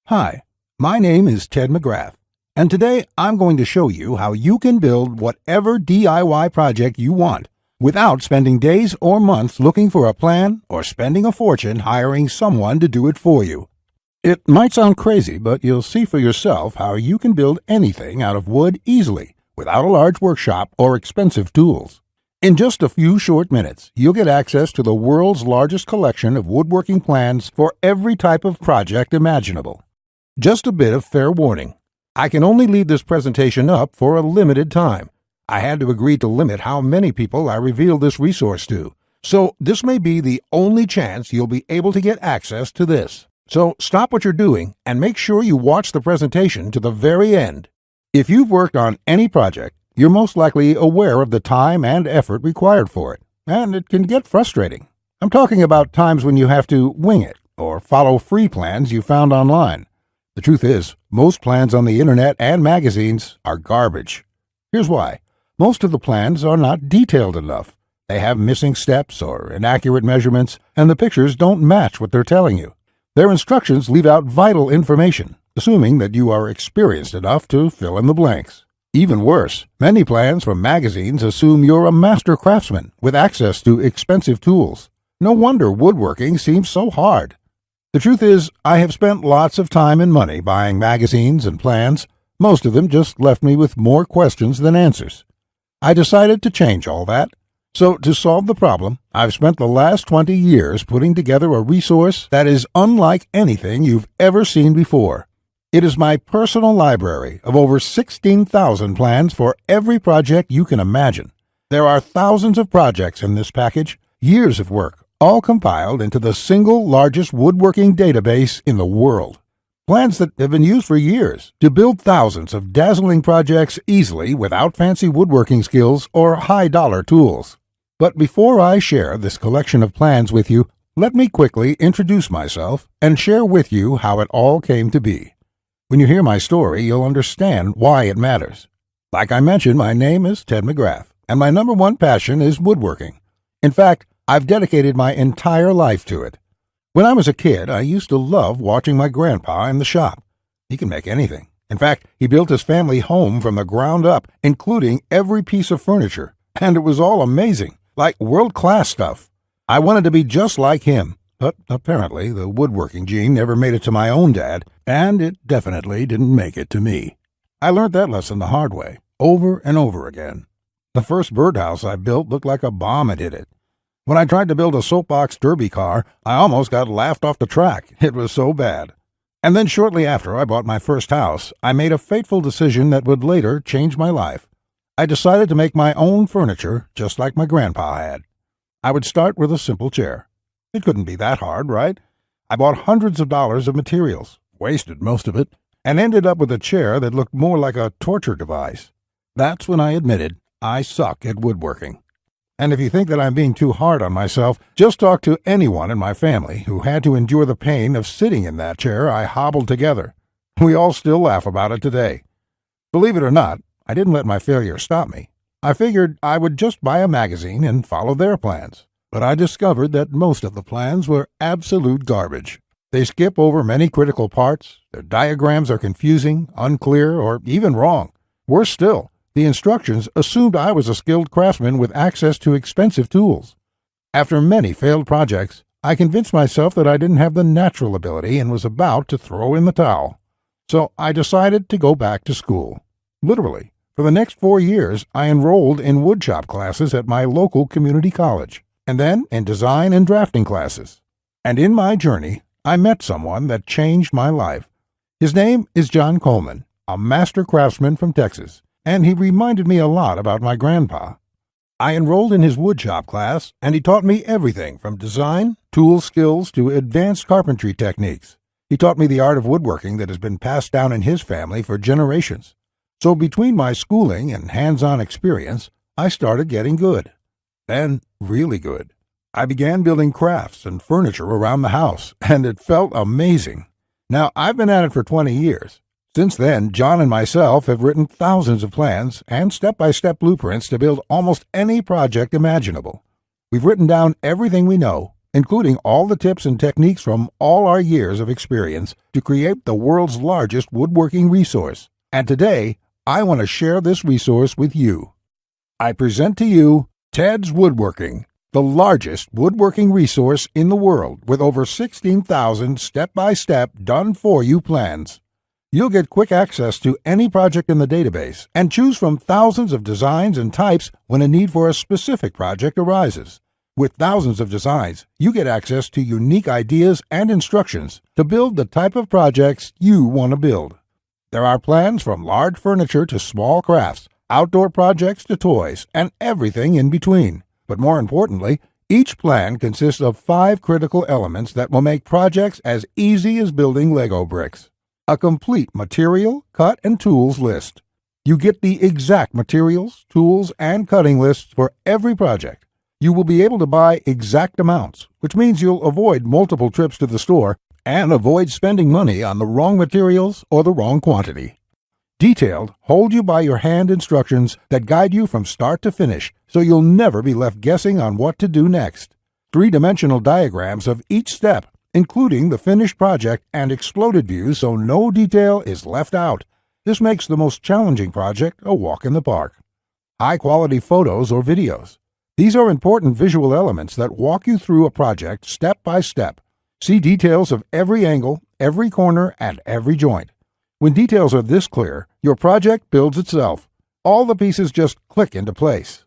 Hi, my name is Ted McGrath, and today I'm going to show you how you can build whatever DIY project you want without spending days or months looking for a plan or spending a fortune hiring someone to do it for you. It might sound crazy, but you'll see for yourself how you can build anything out of wood easily without a large workshop or expensive tools. In just a few short minutes, you'll get access to the world's largest collection of woodworking plans for every type of project imaginable. Just a bit of fair warning. I can only leave this presentation up for a limited time. I had to agree to limit how many people I reveal this resource to, so this may be the only chance you'll be able to get access to this. So stop what you're doing and make sure you watch the presentation to the very end. If you've worked on any project, you're most likely aware of the time and effort required for it, and it can get frustrating. I'm talking about times when you have to wing it or follow free plans you found online. The truth is, most plans on the internet and magazines are garbage. Here's why. Most of the plans are not detailed enough. They have missing steps or inaccurate measurements, and the pictures don't match what they're telling you. Their instructions leave out vital information, assuming that you are experienced enough to fill in the blanks. Even worse, many plans from magazines assume you're a master craftsman with access to expensive tools. No wonder woodworking seems so hard. The truth is, I have spent lots of time and money buying magazines and plans. Most of them just left me with more questions than answers. I decided to change all that. So to solve the problem, I've spent the last 20 years putting together a resource that is unlike anything you've ever seen before. It is my personal library of over 16,000 plans for every project you can imagine. There are thousands of projects in this package, years of work, all compiled into the single largest woodworking database in the world. Plans that have been used for years to build thousands of dazzling projects easily without fancy woodworking skills or high-dollar tools. But before I share this collection of plans with you, let me quickly introduce myself and share with you how it all came to be. When you hear my story, you'll understand why it matters. Like I mentioned, my name is Ted McGrath, and my number one passion is woodworking. In fact, I've dedicated my entire life to it. When I was a kid, I used to love watching my grandpa in the shop. He can make anything. In fact, he built his family home from the ground up, including every piece of furniture, and it was all amazing, like world-class stuff. I wanted to be just like him, but apparently the woodworking gene never made it to my own dad, and it definitely didn't make it to me. I learned that lesson the hard way, over and over again. The first birdhouse I built looked like a bomb had hit it. When I tried to build a soapbox derby car, I almost got laughed off the track. It was so bad. And then shortly after I bought my first house, I made a fateful decision that would later change my life. I decided to make my own furniture just like my grandpa had. I would start with a simple chair. It couldn't be that hard, right? I bought hundreds of dollars of materials, wasted most of it, and ended up with a chair that looked more like a torture device. That's when I admitted I suck at woodworking. And if you think that I'm being too hard on myself, just talk to anyone in my family who had to endure the pain of sitting in that chair I hobbled together. We all still laugh about it today. Believe it or not, I didn't let my failure stop me. I figured I would just buy a magazine and follow their plans. But I discovered that most of the plans were absolute garbage. They skip over many critical parts, their diagrams are confusing, unclear, or even wrong. Worse still, the instructions assumed I was a skilled craftsman with access to expensive tools. After many failed projects, I convinced myself that I didn't have the natural ability and was about to throw in the towel. So I decided to go back to school. Literally, for the next 4 years, I enrolled in woodshop classes at my local community college, and then in design and drafting classes. And in my journey, I met someone that changed my life. His name is John Coleman, a master craftsman from Texas, and he reminded me a lot about my grandpa. I enrolled in his woodshop class, and he taught me everything from design, tool skills, to advanced carpentry techniques. He taught me the art of woodworking that has been passed down in his family for generations. So between my schooling and hands-on experience, I started getting good. Then, really good. I began building crafts and furniture around the house, and it felt amazing. Now, I've been at it for 20 years. Since then, John and myself have written thousands of plans and step-by-step blueprints to build almost any project imaginable. We've written down everything we know, including all the tips and techniques from all our years of experience to create the world's largest woodworking resource. And today, I want to share this resource with you. I present to you Ted's Woodworking, the largest woodworking resource in the world with over 16,000 step-by-step done-for-you plans. You'll get quick access to any project in the database and choose from thousands of designs and types when a need for a specific project arises. With thousands of designs, you get access to unique ideas and instructions to build the type of projects you want to build. There are plans from large furniture to small crafts, outdoor projects to toys, and everything in between. But more importantly, each plan consists of 5 critical elements that will make projects as easy as building Lego bricks. A complete material, cut, and tools list. You get the exact materials, tools, and cutting lists for every project. You will be able to buy exact amounts, which means you'll avoid multiple trips to the store and avoid spending money on the wrong materials or the wrong quantity. Detailed, hold-you-by-your-hand instructions that guide you from start to finish, so you'll never be left guessing on what to do next. 3-dimensional diagrams of each step, including the finished project and exploded views so no detail is left out. This makes the most challenging project a walk in the park. High-quality photos or videos. These are important visual elements that walk you through a project step by step. See details of every angle, every corner, and every joint. When details are this clear, your project builds itself. All the pieces just click into place.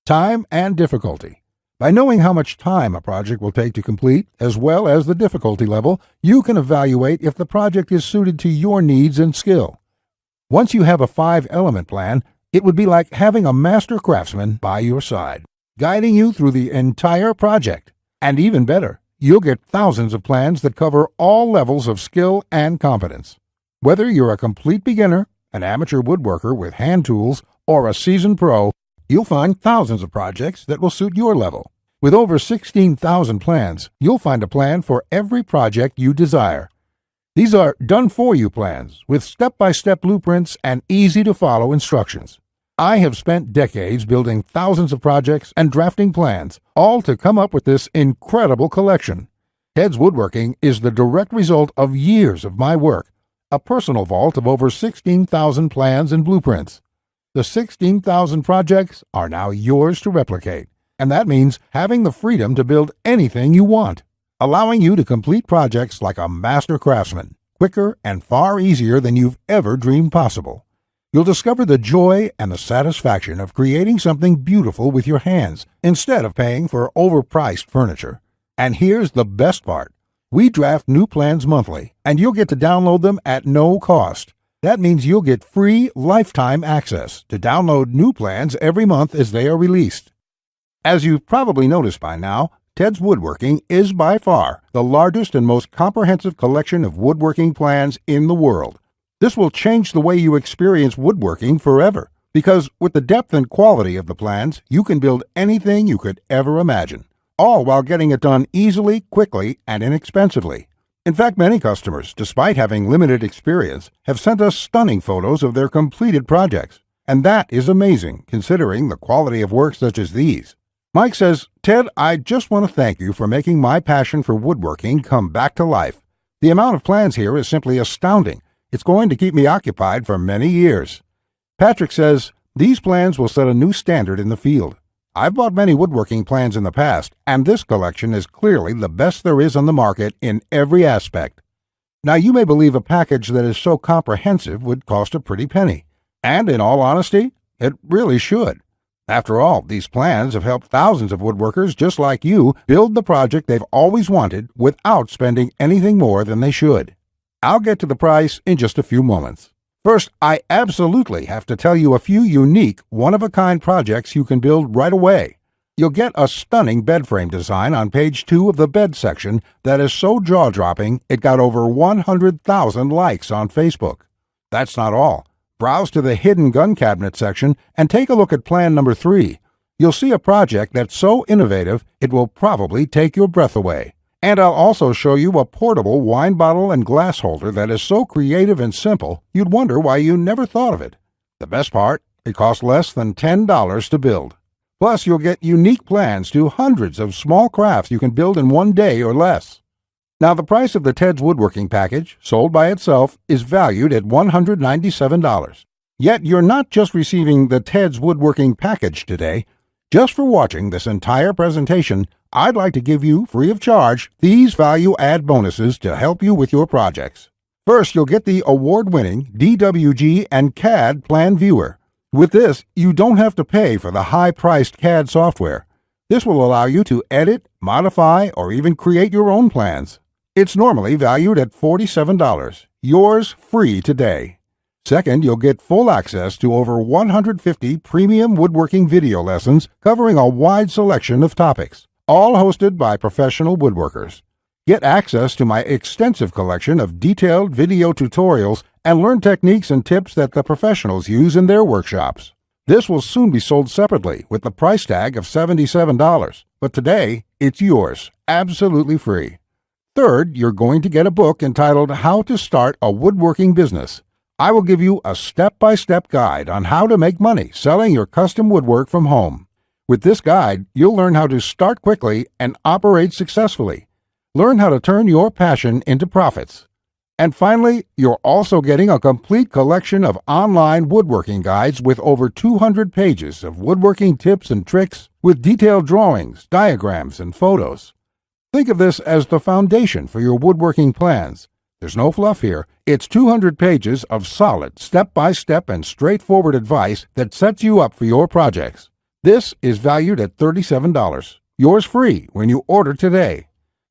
Time and difficulty. By knowing how much time a project will take to complete, as well as the difficulty level, you can evaluate if the project is suited to your needs and skill. Once you have a 5-element plan, it would be like having a master craftsman by your side, guiding you through the entire project. And even better, you'll get thousands of plans that cover all levels of skill and competence. Whether you're a complete beginner, an amateur woodworker with hand tools, or a seasoned pro, you'll find thousands of projects that will suit your level. With over 16,000 plans, you'll find a plan for every project you desire. These are done-for-you plans with step-by-step blueprints and easy-to-follow instructions. I have spent decades building thousands of projects and drafting plans, all to come up with this incredible collection. Ted's Woodworking is the direct result of years of my work, a personal vault of over 16,000 plans and blueprints. The 16,000 projects are now yours to replicate, and that means having the freedom to build anything you want, allowing you to complete projects like a master craftsman, quicker and far easier than you've ever dreamed possible. You'll discover the joy and the satisfaction of creating something beautiful with your hands instead of paying for overpriced furniture. And here's the best part. We draft new plans monthly, and you'll get to download them at no cost. That means you'll get free lifetime access to download new plans every month as they are released. As you've probably noticed by now, Ted's Woodworking is by far the largest and most comprehensive collection of woodworking plans in the world. This will change the way you experience woodworking forever, because with the depth and quality of the plans, you can build anything you could ever imagine, all while getting it done easily, quickly, and inexpensively. In fact, many customers, despite having limited experience, have sent us stunning photos of their completed projects. And that is amazing, considering the quality of work such as these. Mike says, "Ted, I just want to thank you for making my passion for woodworking come back to life. The amount of plans here is simply astounding. It's going to keep me occupied for many years." Patrick says, "These plans will set a new standard in the field. I've bought many woodworking plans in the past, and this collection is clearly the best there is on the market in every aspect." Now, you may believe a package that is so comprehensive would cost a pretty penny. And in all honesty, it really should. After all, these plans have helped thousands of woodworkers just like you build the project they've always wanted without spending anything more than they should. I'll get to the price in just a few moments. First, I absolutely have to tell you a few unique, one-of-a-kind projects you can build right away. You'll get a stunning bed frame design on page 2 of the bed section that is so jaw-dropping it got over 100,000 likes on Facebook. That's not all. Browse to the hidden gun cabinet section and take a look at plan number 3. You'll see a project that's so innovative it will probably take your breath away. And I'll also show you a portable wine bottle and glass holder that is so creative and simple you'd wonder why you never thought of it. The best part, it costs less than $10 to build. Plus, you'll get unique plans to hundreds of small crafts you can build in one day or less. Now, the price of the Ted's Woodworking package, sold by itself, is valued at $197. Yet, you're not just receiving the Ted's Woodworking package today. Just for watching this entire presentation, I'd like to give you, free of charge, these value-add bonuses to help you with your projects. First, you'll get the award-winning DWG and CAD Plan Viewer. With this, you don't have to pay for the high-priced CAD software. This will allow you to edit, modify, or even create your own plans. It's normally valued at $47. Yours free today. Second, you'll get full access to over 150 premium woodworking video lessons covering a wide selection of topics, all hosted by professional woodworkers. Get access to my extensive collection of detailed video tutorials and learn techniques and tips that the professionals use in their workshops. This will soon be sold separately with the price tag of $77, but today it's yours, absolutely free. Third, you're going to get a book entitled How to Start a Woodworking Business. I will give you a step-by-step guide on how to make money selling your custom woodwork from home. With this guide, you'll learn how to start quickly and operate successfully. Learn how to turn your passion into profits. And finally, you're also getting a complete collection of online woodworking guides with over 200 pages of woodworking tips and tricks with detailed drawings, diagrams, and photos. Think of this as the foundation for your woodworking plans. There's no fluff here. It's 200 pages of solid, step-by-step and straightforward advice that sets you up for your projects. This is valued at $37. Yours free when you order today.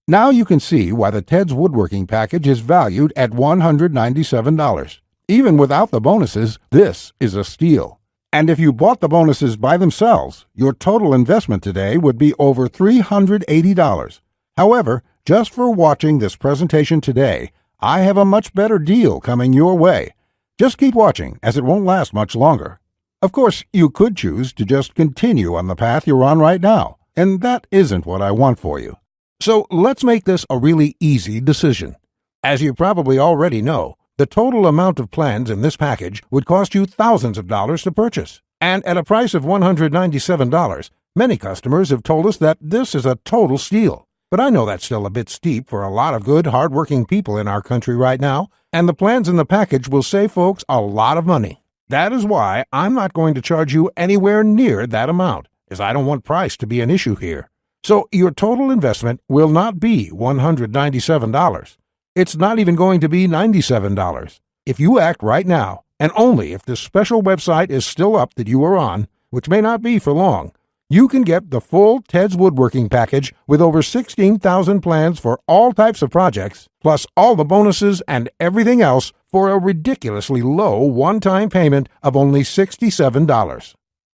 Now you can see why the Ted's Woodworking package is valued at $197. Even without the bonuses, this is a steal. And if you bought the bonuses by themselves, your total investment today would be over $380. However, just for watching this presentation today, I have a much better deal coming your way. Just keep watching, as it won't last much longer. Of course, you could choose to just continue on the path you're on right now, and that isn't what I want for you. So let's make this a really easy decision. As you probably already know, the total amount of plans in this package would cost you thousands of dollars to purchase. And at a price of $197, many customers have told us that this is a total steal. But I know that's still a bit steep for a lot of good, hard-working people in our country right now, and the plans in the package will save folks a lot of money. That is why I'm not going to charge you anywhere near that amount, as I don't want price to be an issue here. So your total investment will not be $197. It's not even going to be $97. If you act right now, and only if this special website is still up that you are on, which may not be for long, you can get the full Ted's Woodworking package with over 16,000 plans for all types of projects, plus all the bonuses and everything else for a ridiculously low one-time payment of only $67.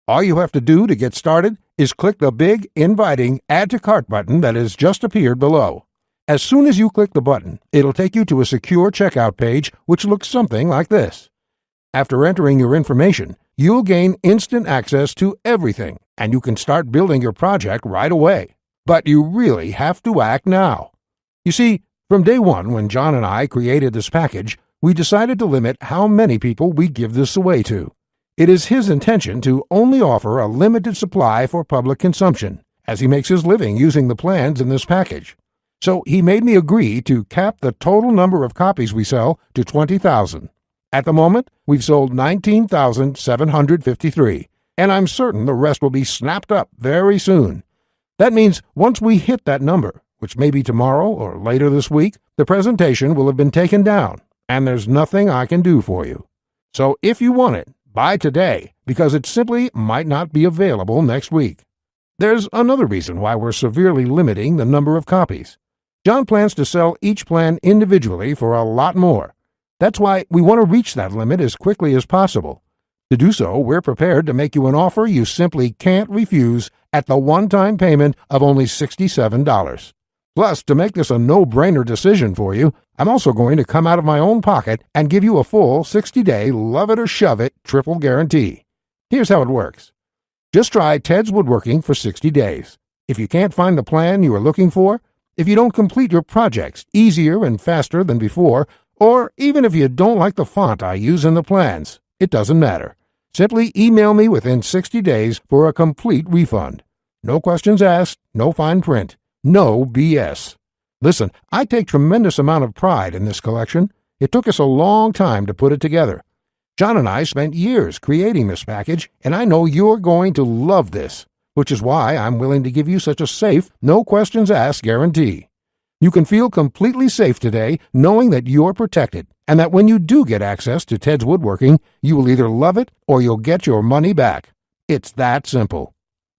All you have to do to get started is click the big, inviting Add to Cart button that has just appeared below. As soon as you click the button, it'll take you to a secure checkout page which looks something like this. After entering your information, you'll gain instant access to everything, and you can start building your project right away. But you really have to act now. You see, from day one when John and I created this package, we decided to limit how many people we give this away to. It is his intention to only offer a limited supply for public consumption, as he makes his living using the plans in this package. So he made me agree to cap the total number of copies we sell to 20,000. At the moment, we've sold 19,753, and I'm certain the rest will be snapped up very soon. That means once we hit that number, which may be tomorrow or later this week, the presentation will have been taken down, and there's nothing I can do for you. So if you want it, buy today, because it simply might not be available next week. There's another reason why we're severely limiting the number of copies. John plans to sell each plan individually for a lot more. That's why we want to reach that limit as quickly as possible. To do so, we're prepared to make you an offer you simply can't refuse at the one-time payment of only $67. Plus, to make this a no-brainer decision for you, I'm also going to come out of my own pocket and give you a full 60-day love-it-or-shove-it triple guarantee. Here's how it works. Just try Ted's Woodworking for 60 days. If you can't find the plan you are looking for, if you don't complete your projects easier and faster than before, or even if you don't like the font I use in the plans, it doesn't matter. Simply email me within 60 days for a complete refund. No questions asked, no fine print, no BS. Listen, I take tremendous amount of pride in this collection. It took us a long time to put it together. John and I spent years creating this package, and I know you're going to love this, which is why I'm willing to give you such a safe, no questions asked guarantee. You can feel completely safe today knowing that you're protected, and that when you do get access to Ted's Woodworking, you will either love it or you'll get your money back. It's that simple.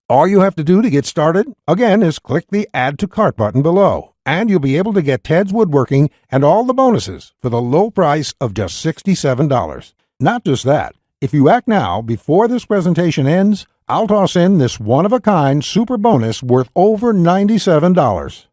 All you have to do to get started, again, is click the Add to Cart button below, and you'll be able to get Ted's Woodworking and all the bonuses for the low price of just $67. Not just that, if you act now before this presentation ends, I'll toss in this one-of-a-kind super bonus worth over $97.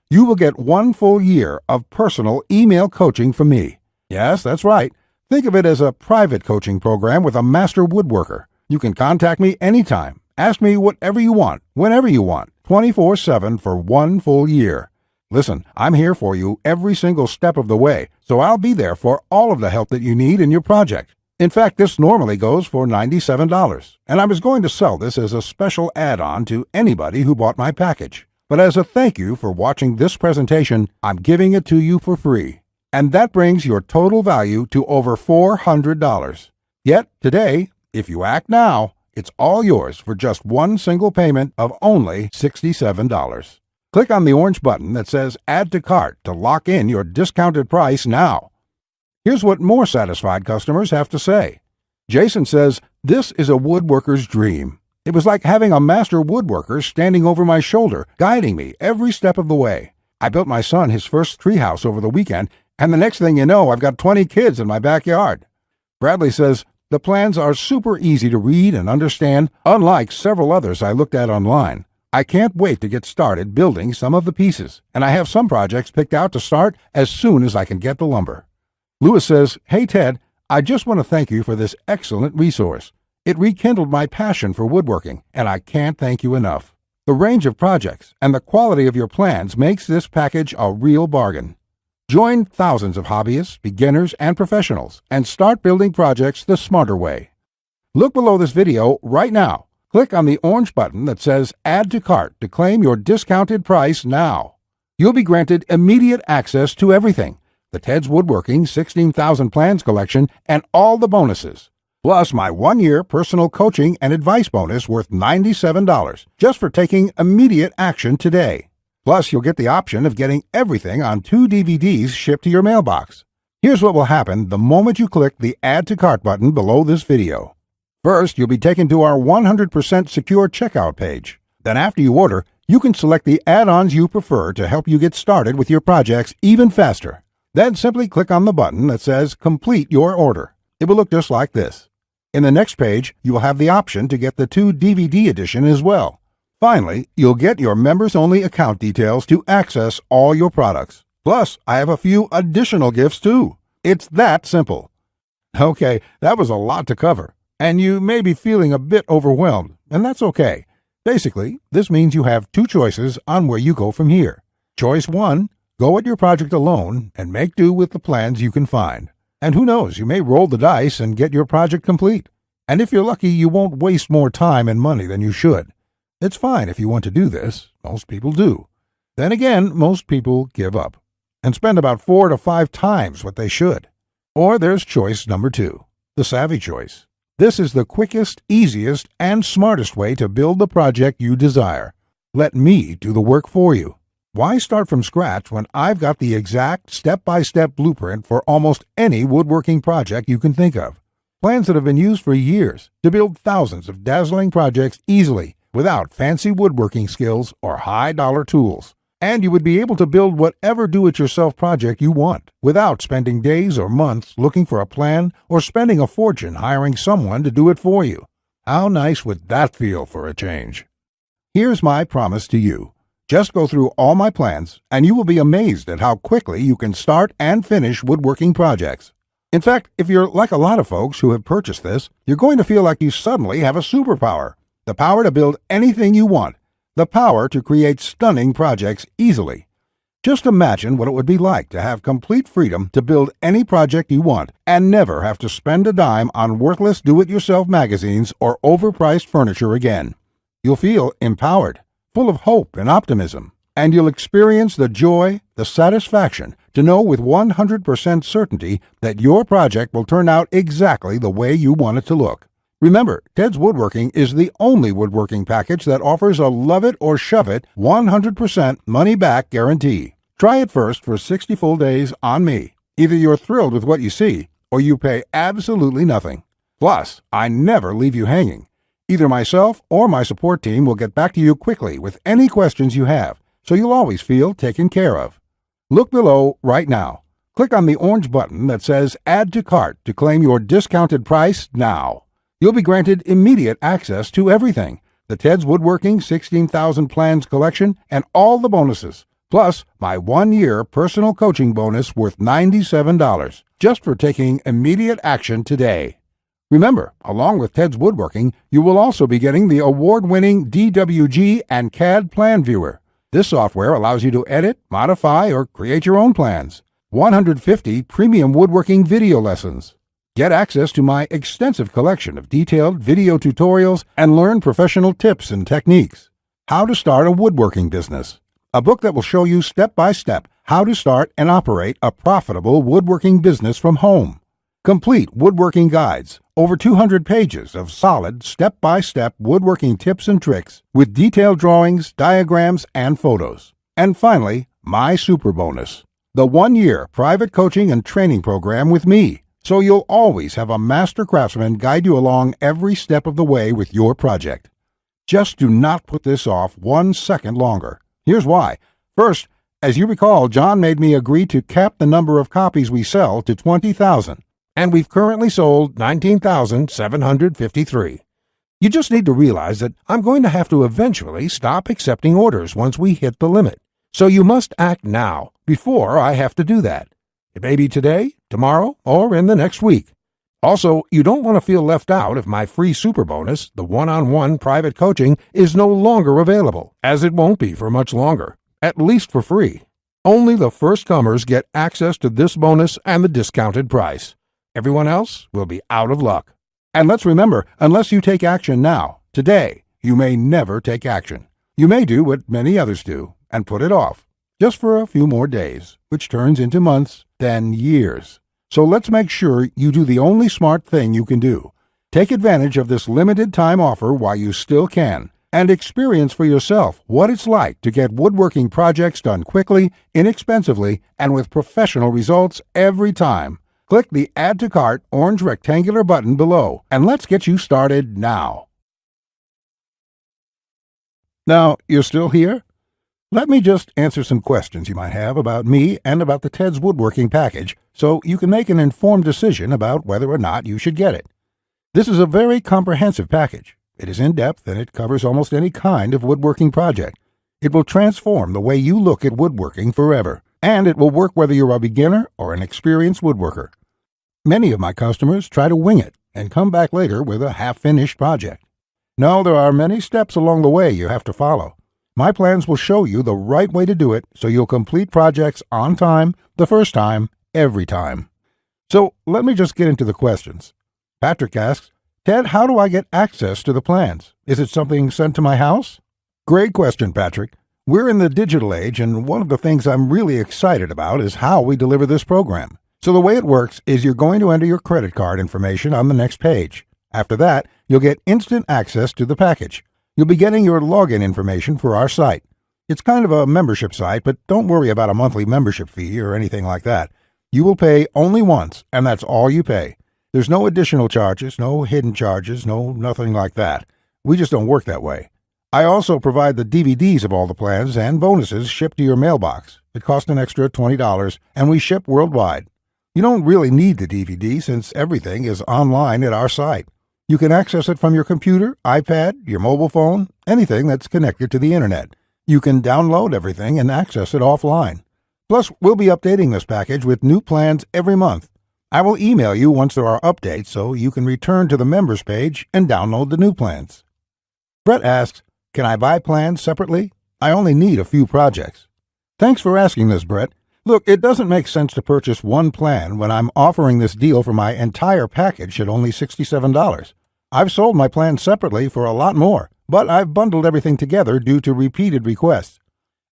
You will get 1 full year of personal email coaching from me. Yes, that's right. Think of it as a private coaching program with a master woodworker. You can contact me anytime. Ask me whatever you want, whenever you want, 24/7 for 1 full year. Listen, I'm here for you every single step of the way, so I'll be there for all of the help that you need in your project. In fact, this normally goes for $97, and I was going to sell this as a special add-on to anybody who bought my package. But as a thank you for watching this presentation, I'm giving it to you for free. And that brings your total value to over $400. Yet, today, if you act now, it's all yours for just 1 single payment of only $67. Click on the orange button that says Add to Cart to lock in your discounted price now. Here's what more satisfied customers have to say. Jason says, "This is a woodworker's dream. It was like having a master woodworker standing over my shoulder, guiding me every step of the way. I built my son his first treehouse over the weekend, and the next thing you know, I've got 20 kids in my backyard." Bradley says, "The plans are super easy to read and understand, unlike several others I looked at online. I can't wait to get started building some of the pieces, and I have some projects picked out to start as soon as I can get the lumber." Lewis says, "Hey Ted, I just want to thank you for this excellent resource. It rekindled my passion for woodworking, and I can't thank you enough. The range of projects and the quality of your plans makes this package a real bargain. Join thousands of hobbyists, beginners, and professionals, and start building projects the smarter way. Look below this video right now. Click on the orange button that says Add to Cart to claim your discounted price now. You'll be granted immediate access to everything: the Ted's Woodworking 16,000 Plans collection and all the bonuses, plus my 1-year personal coaching and advice bonus worth $97 just for taking immediate action today. Plus, you'll get the option of getting everything on 2 DVDs shipped to your mailbox. Here's what will happen the moment you click the Add to Cart button below this video. First, you'll be taken to our 100% secure checkout page. Then after you order, you can select the add-ons you prefer to help you get started with your projects even faster. Then simply click on the button that says Complete Your Order. It will look just like this. In the next page, you will have the option to get the 2 DVD edition as well. Finally, you'll get your members-only account details to access all your products. Plus, I have a few additional gifts too. It's that simple. Okay, that was a lot to cover, and you may be feeling a bit overwhelmed, and that's okay. Basically, this means you have 2 choices on where you go from here. Choice 1, go at your project alone and make do with the plans you can find. And who knows, you may roll the dice and get your project complete. And if you're lucky, you won't waste more time and money than you should. It's fine if you want to do this. Most people do. Then again, most people give up and spend about 4 to 5 times what they should. Or there's choice number 2, the savvy choice. This is the quickest, easiest, and smartest way to build the project you desire. Let me do the work for you. Why start from scratch when I've got the exact step-by-step blueprint for almost any woodworking project you can think of? Plans that have been used for years to build thousands of dazzling projects easily without fancy woodworking skills or high-dollar tools. And you would be able to build whatever do-it-yourself project you want without spending days or months looking for a plan or spending a fortune hiring someone to do it for you. How nice would that feel for a change? Here's my promise to you. Just go through all my plans, and you will be amazed at how quickly you can start and finish woodworking projects. In fact, if you're like a lot of folks who have purchased this, you're going to feel like you suddenly have a superpower. The power to build anything you want. The power to create stunning projects easily. Just imagine what it would be like to have complete freedom to build any project you want and never have to spend a dime on worthless do-it-yourself magazines or overpriced furniture again. You'll feel empowered, full of hope and optimism, and you'll experience the joy, the satisfaction to know with 100% certainty that your project will turn out exactly the way you want it to look. Remember, Ted's Woodworking is the only woodworking package that offers a love it or shove it 100% money-back guarantee. Try it first for 60 full days on me. Either you're thrilled with what you see, or you pay absolutely nothing. Plus, I never leave you hanging. Either myself or my support team will get back to you quickly with any questions you have, so you'll always feel taken care of. Look below right now. Click on the orange button that says Add to Cart to claim your discounted price now. You'll be granted immediate access to everything, the Ted's Woodworking 16,000 Plans collection and all the bonuses, plus my 1-year personal coaching bonus worth $97, just for taking immediate action today. Remember, along with Ted's Woodworking, you will also be getting the award-winning DWG and CAD Plan Viewer. This software allows you to edit, modify, or create your own plans. 150 premium woodworking video lessons. Get access to my extensive collection of detailed video tutorials and learn professional tips and techniques. How to Start a Woodworking Business. A book that will show you step-by-step how to start and operate a profitable woodworking business from home. Complete woodworking guides, over 200 pages of solid step-by-step woodworking tips and tricks with detailed drawings, diagrams, and photos. And finally, my super bonus, the 1-year private coaching and training program with me. So you'll always have a master craftsman guide you along every step of the way with your project. Just do not put this off 1 second longer. Here's why. First, as you recall, John made me agree to cap the number of copies we sell to 20,000, and we've currently sold 19,753. You just need to realize that I'm going to have to eventually stop accepting orders once we hit the limit. So you must act now, before I have to do that. It may be today, tomorrow, or in the next week. Also, you don't want to feel left out if my free super bonus, the one-on-one private coaching, is no longer available, as it won't be for much longer, at least for free. Only the first comers get access to this bonus and the discounted price. Everyone else will be out of luck. And let's remember, unless you take action now, today, you may never take action. You may do what many others do and put it off, just for a few more days, which turns into months, then years. So let's make sure you do the only smart thing you can do. Take advantage of this limited time offer while you still can, and experience for yourself what it's like to get woodworking projects done quickly, inexpensively, and with professional results every time. Click the Add to Cart orange rectangular button below, and let's get you started now. Now, you're still here? Let me just answer some questions you might have about me and about the Ted's Woodworking package so you can make an informed decision about whether or not you should get it. This is a very comprehensive package. It is in-depth and it covers almost any kind of woodworking project. It will transform the way you look at woodworking forever, and it will work whether you're a beginner or an experienced woodworker. Many of my customers try to wing it and come back later with a half-finished project. No, there are many steps along the way you have to follow. My plans will show you the right way to do it so you'll complete projects on time, the first time, every time. So let me just get into the questions. Patrick asks, Ted, how do I get access to the plans? Is it something sent to my house? Great question, Patrick. We're in the digital age, and one of the things I'm really excited about is how we deliver this program. So the way it works is you're going to enter your credit card information on the next page. After that, you'll get instant access to the package. You'll be getting your login information for our site. It's kind of a membership site, but don't worry about a monthly membership fee or anything like that. You will pay only once, and that's all you pay. There's no additional charges, no hidden charges, nothing like that. We just don't work that way. I also provide the DVDs of all the plans and bonuses shipped to your mailbox. It costs an extra $20, and we ship worldwide. You don't really need the DVD since everything is online at our site. You can access it from your computer, iPad, your mobile phone, anything that's connected to the internet. You can download everything and access it offline. Plus, we'll be updating this package with new plans every month. I will email you once there are updates so you can return to the members page and download the new plans. Brett asks, can I buy plans separately? I only need a few projects. Thanks for asking this, Brett. Look, it doesn't make sense to purchase one plan when I'm offering this deal for my entire package at only $67. I've sold my plans separately for a lot more, but I've bundled everything together due to repeated requests.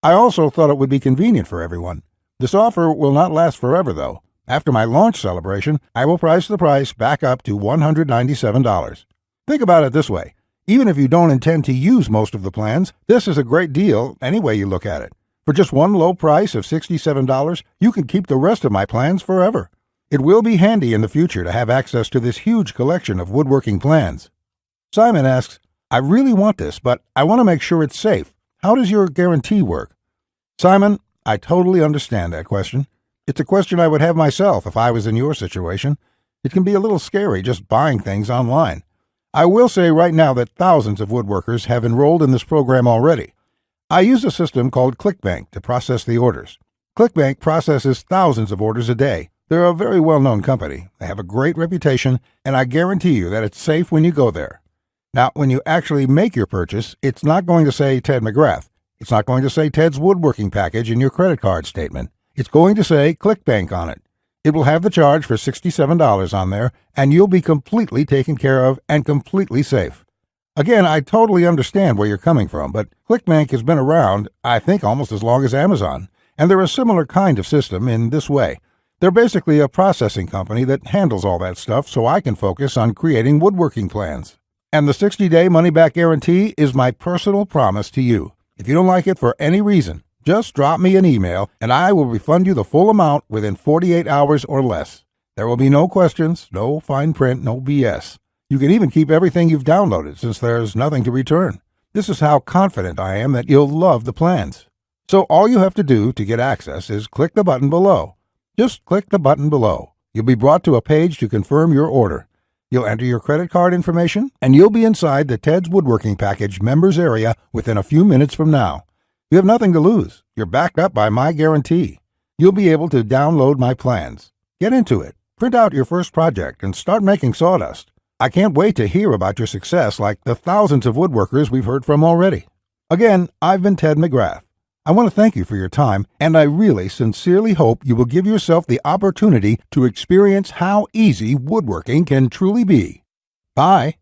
I also thought it would be convenient for everyone. This offer will not last forever, though. After my launch celebration, I will price the price back up to $197. Think about it this way. Even if you don't intend to use most of the plans, this is a great deal any way you look at it. For just one low price of $67, you can keep the rest of my plans forever. It will be handy in the future to have access to this huge collection of woodworking plans. Simon asks, I really want this, but I want to make sure it's safe. How does your guarantee work? Simon, I totally understand that question. It's a question I would have myself if I was in your situation. It can be a little scary just buying things online. I will say right now that thousands of woodworkers have enrolled in this program already. I use a system called ClickBank to process the orders. ClickBank processes thousands of orders a day. They're a very well-known company. They have a great reputation, and I guarantee you that it's safe when you go there. Now, when you actually make your purchase, it's not going to say Ted McGrath. It's not going to say Ted's Woodworking Package in your credit card statement. It's going to say ClickBank on it. It will have the charge for $67 on there, and you'll be completely taken care of and completely safe. Again, I totally understand where you're coming from, but ClickBank has been around, I think, almost as long as Amazon, and they're a similar kind of system in this way. They're basically a processing company that handles all that stuff so I can focus on creating woodworking plans. And the 60-day money-back guarantee is my personal promise to you. If you don't like it for any reason, just drop me an email, and I will refund you the full amount within 48 hours or less. There will be no questions, no fine print, no BS. You can even keep everything you've downloaded since there's nothing to return. This is how confident I am that you'll love the plans. So all you have to do to get access is click the button below. Just click the button below. You'll be brought to a page to confirm your order. You'll enter your credit card information, and you'll be inside the Ted's Woodworking Package members area within a few minutes from now. You have nothing to lose. You're backed up by my guarantee. You'll be able to download my plans. Get into it. Print out your first project and start making sawdust. I can't wait to hear about your success like the thousands of woodworkers we've heard from already. Again, I've been Ted McGrath. I want to thank you for your time, and I really sincerely hope you will give yourself the opportunity to experience how easy woodworking can truly be. Bye.